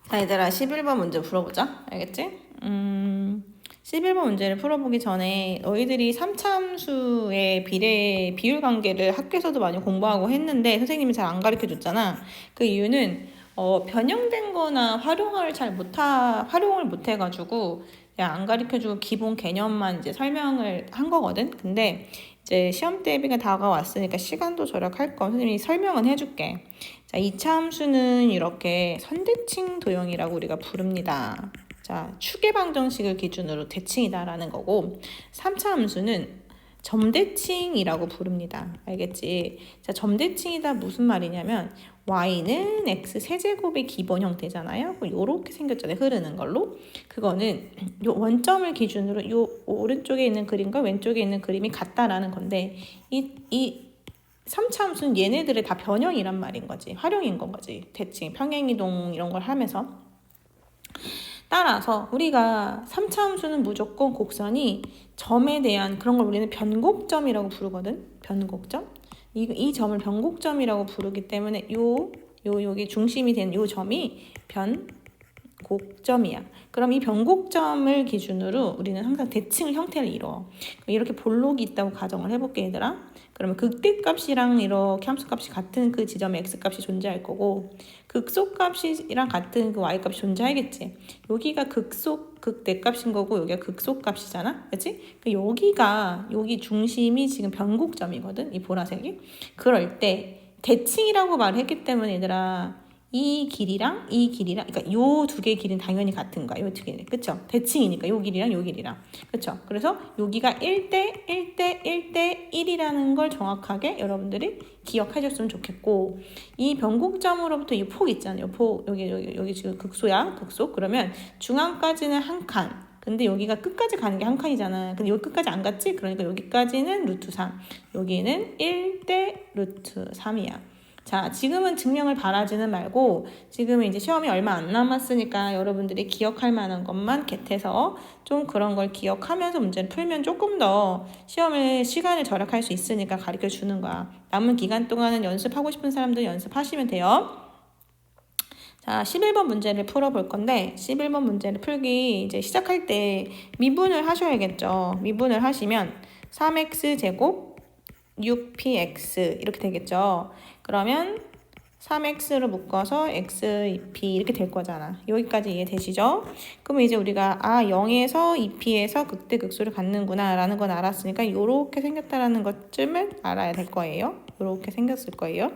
자, 얘들아, 11번 문제 풀어보자. 알겠지? 11번 문제를 풀어보기 전에 너희들이 3차함수의 비율 관계를 학교에서도 많이 공부하고 했는데 선생님이 잘 안 가르쳐 줬잖아. 그 이유는 변형된 거나 활용을 못 해가지고 그냥 안 가르쳐 주고 기본 개념만 이제 설명을 한 거거든. 근데 이제 시험 대비가 다가왔으니까 시간도 절약할 거 선생님이 설명은 해줄게. 자, 2차 함수는 이렇게 선대칭 도형이라고 우리가 부릅니다. 자, 추계 방정식을 기준으로 대칭이다라는 거고 3차 함수는 점대칭이라고 부릅니다. 알겠지? 자, 점대칭이다 무슨 말이냐면 y는 x 세제곱의 기본 형태잖아요. 요렇게 생겼잖아요. 흐르는 걸로. 그거는 요 원점을 기준으로 요 오른쪽에 있는 그림과 왼쪽에 있는 그림이 같다라는 건데 이 3차 함수는 얘네들의 다 변형이란 말인 거지. 활용인 건 거지. 대칭, 평행이동 이런 걸 하면서. 따라서 우리가 3차 함수는 무조건 곡선이 점에 대한 그런 걸 우리는 변곡점이라고 부르거든. 변곡점. 이 점을 변곡점이라고 부르기 때문에 여기 중심이 된 요 점이 변곡점이야. 그럼 이 변곡점을 기준으로 우리는 항상 대칭 형태를 이루어. 이렇게 볼록이 있다고 가정을 해볼게 얘들아. 그러면 극대값이랑 이렇게 함수값이 같은 그 지점에 x값이 존재할 거고 극소값이랑 같은 그 y값이 존재하겠지. 여기가 극대값인 거고 여기가 극소값이잖아. 그치? 여기 중심이 지금 변곡점이거든. 이 보라색이. 그럴 때 대칭이라고 말했기 때문에 얘들아 이 길이랑 그러니까 요 두 개의 길이는 당연히 같은 거야. 요 두 개는. 그쵸? 대칭이니까 요 길이랑 요 길이랑. 그쵸? 그래서 여기가 1대 1대 1대 1이라는 걸 정확하게 여러분들이 기억하셨으면 좋겠고 이 변곡점으로부터 이 폭 있잖아요. 폭 여기 지금 극소야. 극소. 그러면 중앙까지는 한 칸. 근데 여기가 끝까지 가는 게 한 칸이잖아. 근데 여기 끝까지 안 갔지? 그러니까 여기까지는 루트 3. 여기는 1대 루트 3이야. 자, 지금은 증명을 바라지는 말고 지금은 이제 시험이 얼마 안 남았으니까 여러분들이 기억할 만한 것만 겟해서 좀 그런 걸 기억하면서 문제를 풀면 조금 더 시험에 시간을 절약할 수 있으니까 가르쳐 주는 거야. 남은 기간 동안은 연습하고 싶은 사람들 연습하시면 돼요. 자, 11번 문제를 풀어볼 건데 11번 문제를 풀기 이제 시작할 때 미분을 하셔야겠죠. 미분을 하시면 3x제곱 6px 이렇게 되겠죠. 그러면 3x로 묶어서 x 2p 이렇게 될 거잖아. 여기까지 이해되시죠? 그러면 이제 우리가 0에서 2p에서 극대극소를 갖는구나 라는 건 알았으니까 이렇게 생겼다라는 것쯤을 알아야 될 거예요. 이렇게 생겼을 거예요.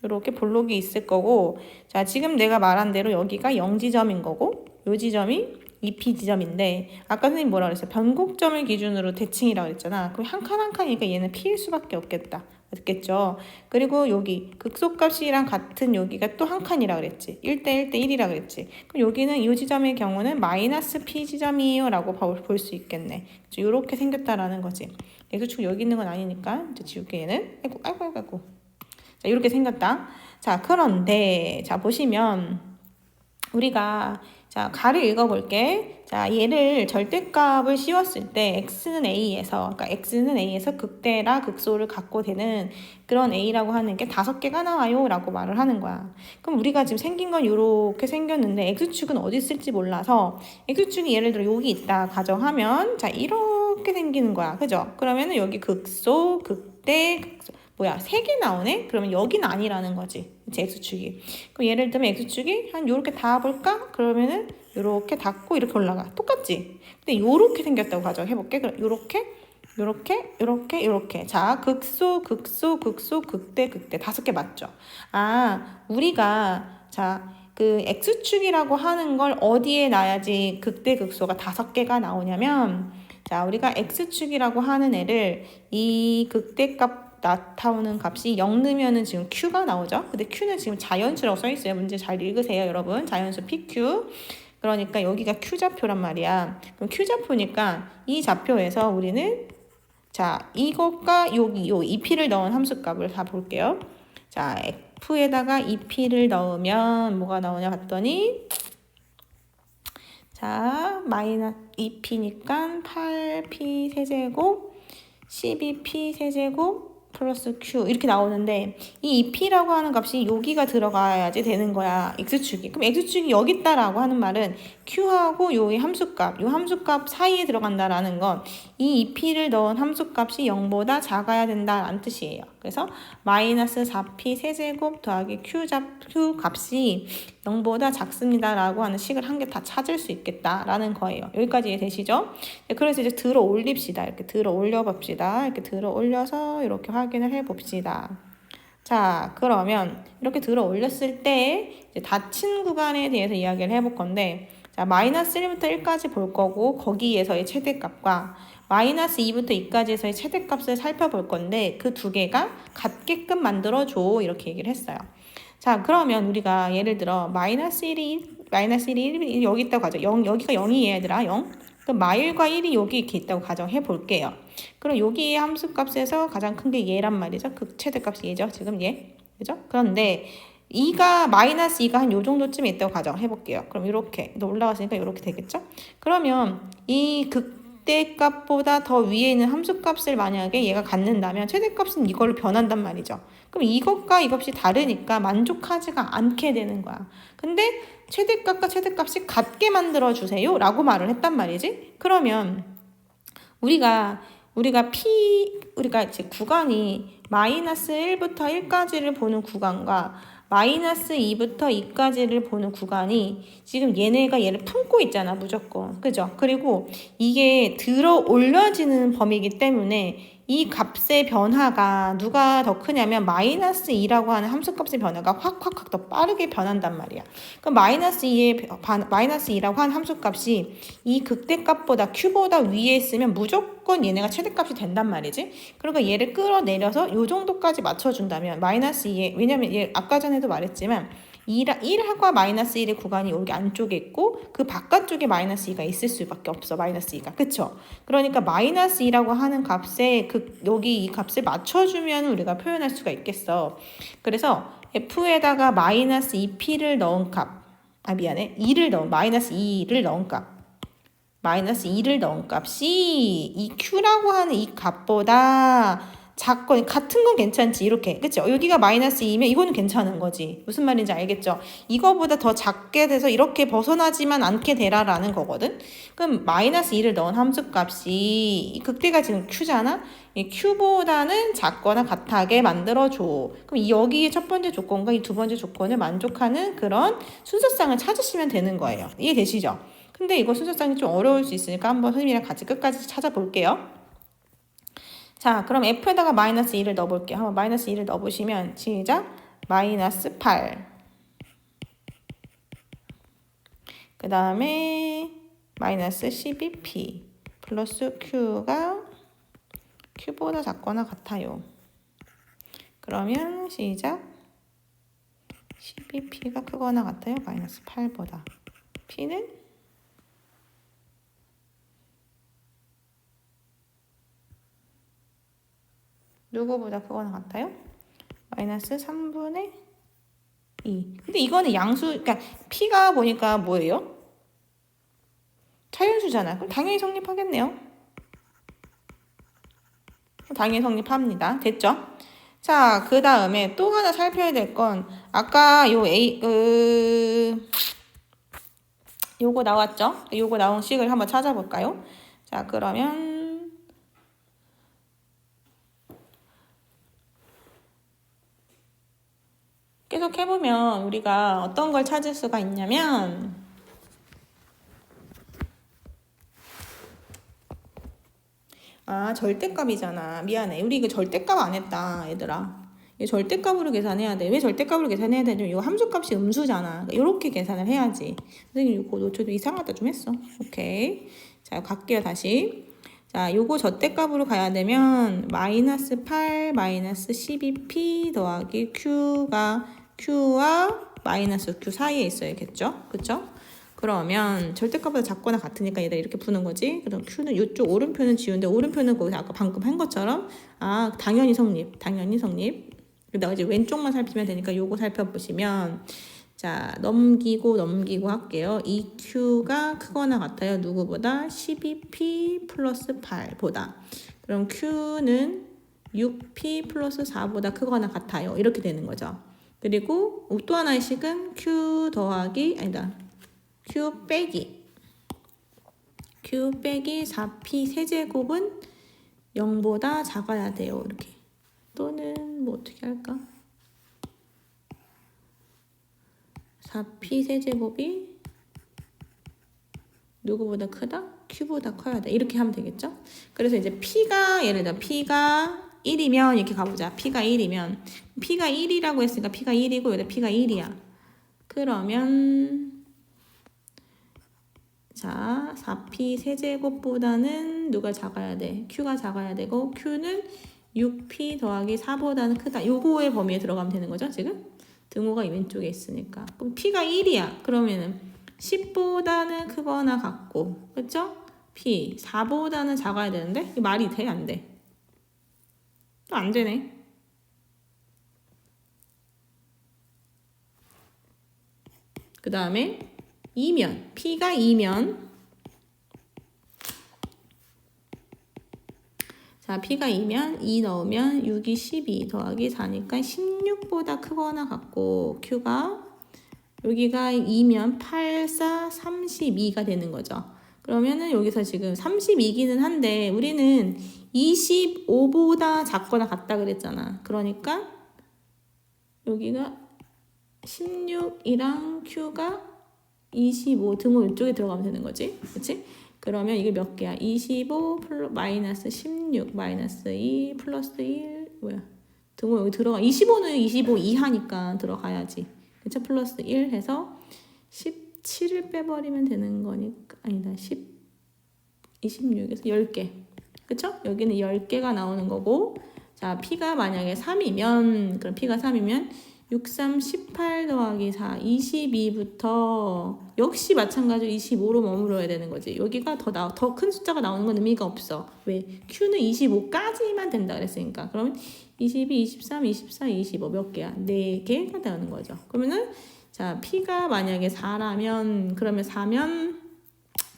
이렇게 볼록이 있을 거고 자 지금 내가 말한 대로 여기가 0지점인 거고 요 지점이 2p 지점인데 아까 선생님 뭐라 그랬어요? 변곡점을 기준으로 대칭이라고 그랬잖아. 그럼 한 칸 한 칸이니까 얘는 p일 수밖에 없겠다. 맞겠죠? 그리고 여기 극소값이랑 같은 여기가 또 한 칸이라 그랬지. 1대 1대 1이라 그랬지. 그럼 여기는 이 지점의 경우는 마이너스 p 지점이에요 라고 볼 수 있겠네. 이렇게 생겼다라는 거지. x축 여기 있는 건 아니니까 이제 지울게 얘는. 아이고. 자, 이렇게 생겼다. 자, 그런데 자 보시면 우리가 자 가를 읽어볼게. 자 얘를 절대값을 씌웠을 때 x는 A에서 극대라 극소를 갖고 되는 그런 A라고 하는 게 5개가 나와요 라고 말을 하는 거야. 그럼 우리가 지금 생긴 건 이렇게 생겼는데 x축은 어디 있을지 몰라서 x축이 예를 들어 여기 있다 가정하면 자 이렇게 생기는 거야. 그죠? 그러면은 여기 극소 극대 극소 3개 나오네? 그러면 여기는 아니라는 거지. 그치, x축이. 그럼 예를 들면 x축이 한 요렇게 닿아볼까? 그러면은 요렇게 닿고 이렇게 올라가. 똑같지? 근데 요렇게 생겼다고 가정해볼게. 그럼 요렇게. 자, 극소, 극대. 5개 맞죠? 우리가, 그 x축이라고 하는 걸 어디에 놔야지 극대, 극소가 5개가 나오냐면, 자, 우리가 x축이라고 하는 애를 이 극대값 나타오는 값이 0 넣으면은 지금 Q가 나오죠. 근데 Q는 지금 자연수라고 써있어요. 문제 잘 읽으세요, 여러분. 자연수 PQ. 그러니까 여기가 Q좌표란 말이야. 그럼 Q좌표니까 이 좌표에서 우리는 자, 이것과 여기 요 2p를 넣은 함수값을 다 볼게요. 자, F에다가 2p를 넣으면 뭐가 나오냐 봤더니 자, 마이너스 2p니까 8p 세제곱 12p 세제곱 플러스 q 이렇게 나오는데 이 EP라고 하는 값이 여기가 들어가야지 되는 거야. x축이. 그럼 x축이 여기 있다라고 하는 말은 q하고 요의 함수값, 요 함수값 사이에 들어간다라는 건 이 EP를 넣은 함수값이 0보다 작아야 된다라는 뜻이에요. 그래서 마이너스 4p 세제곱 더하기 q 값이 0보다 작습니다라고 하는 식을 한 개 다 찾을 수 있겠다라는 거예요. 여기까지 이해되시죠? 그래서 이제 들어 올립시다. 이렇게 들어 올려 봅시다. 이렇게 들어 올려서 이렇게 확인을 해 봅시다. 자, 그러면 이렇게 들어 올렸을 때 이제 닫힌 구간에 대해서 이야기를 해볼 건데, 자, 마이너스 1부터 1까지 볼 거고 거기에서의 최대값과 마이너스 2부터 2까지에서의 최대값을 살펴볼 건데 그 두 개가 같게끔 만들어줘 이렇게 얘기를 했어요. 자, 그러면 우리가 예를 들어 마이너스 1이 여기 있다고 가죠. 여기가 0이 얘들아 0. 그럼 마일과 1이 여기 이렇게 있다고 가정해 볼게요. 그럼 여기의 함수값에서 가장 큰 게 얘란 말이죠. 그 최대값이 얘죠. 지금 얘. 그죠? 그런데 2가 마이너스 2가 한 요 정도쯤에 있다고 가정해 볼게요. 그럼 이렇게 올라갔으니까 이렇게 되겠죠? 그러면 이 극대값보다 더 위에 있는 함수값을 만약에 얘가 갖는다면 최대값은 이걸로 변한단 말이죠. 그럼 이것과 이것이 다르니까 만족하지가 않게 되는 거야. 근데 최대값과 최대값이 같게 만들어 주세요 라고 말을 했단 말이지. 그러면 우리가 이제 구간이 마이너스 1부터 1까지를 보는 구간과 마이너스 2부터 2까지를 보는 구간이 지금 얘를 품고 있잖아, 무조건. 그죠? 그리고 이게 들어 올려지는 범위이기 때문에 이 값의 변화가 누가 더 크냐면 마이너스 2라고 하는 함수값의 변화가 확 더 빠르게 변한단 말이야. 그럼 마이너스 2라고 하는 함수값이 이 극대값보다 q보다 위에 있으면 무조건 얘네가 최대값이 된단 말이지. 그러니까 얘를 끌어내려서 이 정도까지 맞춰준다면 마이너스 2에, 왜냐면 얘 아까 전에도 말했지만 1하고 마이너스 1의 구간이 여기 안쪽에 있고 그 바깥쪽에 마이너스 2가 있을 수밖에 없어. 마이너스 2가. 그쵸? 그러니까 마이너스 2라고 하는 값에 여기 이 값을 맞춰주면 우리가 표현할 수가 있겠어. 그래서 f에다가 마이너스 2p를 넣은 값. 마이너스 2를 넣은 값. 마이너스 2를 넣은 값이 이 q라고 하는 이 값보다 같은 건 괜찮지. 이렇게. 그쵸? 여기가 마이너스 2면 이거는 괜찮은 거지. 무슨 말인지 알겠죠? 이거보다 더 작게 돼서 이렇게 벗어나지만 않게 되라라는 거거든. 그럼 마이너스 2를 넣은 함수값이 극대가 지금 q잖아? 이 q보다는 작거나 같하게 만들어줘. 그럼 여기에 첫 번째 조건과 이 두 번째 조건을 만족하는 그런 순서상을 찾으시면 되는 거예요. 이해되시죠? 근데 이거 순서상이 좀 어려울 수 있으니까 한번 선생님이랑 같이 끝까지 찾아볼게요. 자, 그럼 f에다가 마이너스 2를 넣어볼게요. 한번 마이너스 2를 넣어보시면 시작. 마이너스 8. 그 다음에 마이너스 12p 플러스 q가 q보다 작거나 같아요. 그러면 시작. 12p가 크거나 같아요. 마이너스 8보다. p는 누구보다 크거나 같아요? 마이너스 3분의 2. 근데 이거는 양수, 그러니까 p가 보니까 뭐예요? 차윤수잖아. 그럼 당연히 성립하겠네요. 당연히 성립합니다. 됐죠? 자, 그 다음에 또 하나 살펴야 될 건 아까 요거 나왔죠? 요거 나온 식을 한번 찾아볼까요? 자, 그러면 계속 해보면 우리가 어떤 걸 찾을 수가 있냐면 절대값이잖아. 미안해. 우리 이거 절대값 안 했다, 얘들아. 이거 절대값으로 계산해야 돼. 왜 절대값으로 계산해야 되냐면 이거 함수값이 음수잖아. 이렇게 계산을 해야지. 선생님 이거 노트도 이상하다 좀 했어. 오케이. 자, 갈게요, 다시. 자, 요거 절대값으로 가야 되면 마이너스 8 마이너스 12p 더하기 q와 마이너스 q 사이에 있어야겠죠? 그쵸? 그러면 절대값보다 작거나 같으니까 얘들 이렇게 푸는 거지. 그럼 q는 이쪽 오른표는 지운데 오른표는 거기서 아까 방금 한 것처럼 당연히 성립. 그다가 이제 왼쪽만 살피면 되니까 요거 살펴보시면 자, 넘기고 할게요. 이 q가 크거나 같아요. 누구보다? 12p 플러스 8보다. 그럼 q는 6P 플러스 4보다 크거나 같아요. 이렇게 되는 거죠. 그리고 또 하나의 식은 Q 더하기 아니다. Q 빼기 4P 세제곱은 0보다 작아야 돼요. 이렇게. 또는 뭐 어떻게 할까? 4P 세제곱이 누구보다 크다? Q보다 커야 돼. 이렇게 하면 되겠죠? 그래서 이제 P가 예를 들어 P가 1이면 이렇게 가보자. P가 1이면 P가 1이라고 했으니까 P가 1이고 여기다 P가 1이야. 그러면 자 4P 세제곱보다는 누가 작아야 돼? Q가 작아야 되고 Q는 6P 더하기 4보다는 크다. 요거의 범위에 들어가면 되는 거죠, 지금? 등호가 이 왼쪽에 있으니까. 그럼 P가 1이야. 그러면은 10보다는 크거나 같고, 그렇죠? P 4보다는 작아야 되는데 이 말이 돼? 안 돼? 또 안 되네. 그 다음에 2면 P가 2면 자 P가 2면 2 넣으면 6이 12 더하기 4니까 16보다 크거나 같고 Q가 여기가 2면 8, 4, 32가 되는 거죠. 그러면은 여기서 지금 32기는 한데 우리는 25보다 작거나 같다 그랬잖아. 그러니까 여기가 16이랑 Q가 25 등호 이쪽에 들어가면 되는 거지. 그렇지? 그러면 이게 몇 개야? 25 마이너스 16 마이너스 2 플러스 1 뭐야? 등호 여기 들어가. 25는 25 이하니까 들어가야지. 그쵸? 플러스 1 해서 17을 빼버리면 되는 거니까 아니다. 26에서 10개. 그쵸? 여기는 10개가 나오는 거고 자 P가 만약에 3이면 그럼 P가 3이면 6, 3, 18 더하기 4, 22부터 역시 마찬가지로 25로 머물러야 되는 거지. 여기가 더 큰 숫자가 나오는 건 의미가 없어. 왜? Q는 25까지만 된다 그랬으니까. 그러면 22, 23, 24, 25 몇 개야? 4개가 되는 거죠. 그러면은 자 P가 만약에 4라면 그러면 4면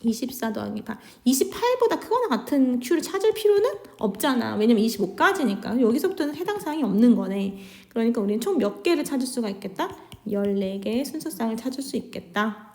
24 더하기 8 28보다 크거나 같은 Q를 찾을 필요는 없잖아. 왜냐면 25까지니까 여기서부터는 해당 사항이 없는 거네. 그러니까 우리는 총 몇 개를 찾을 수가 있겠다? 14개의 순서쌍을 찾을 수 있겠다.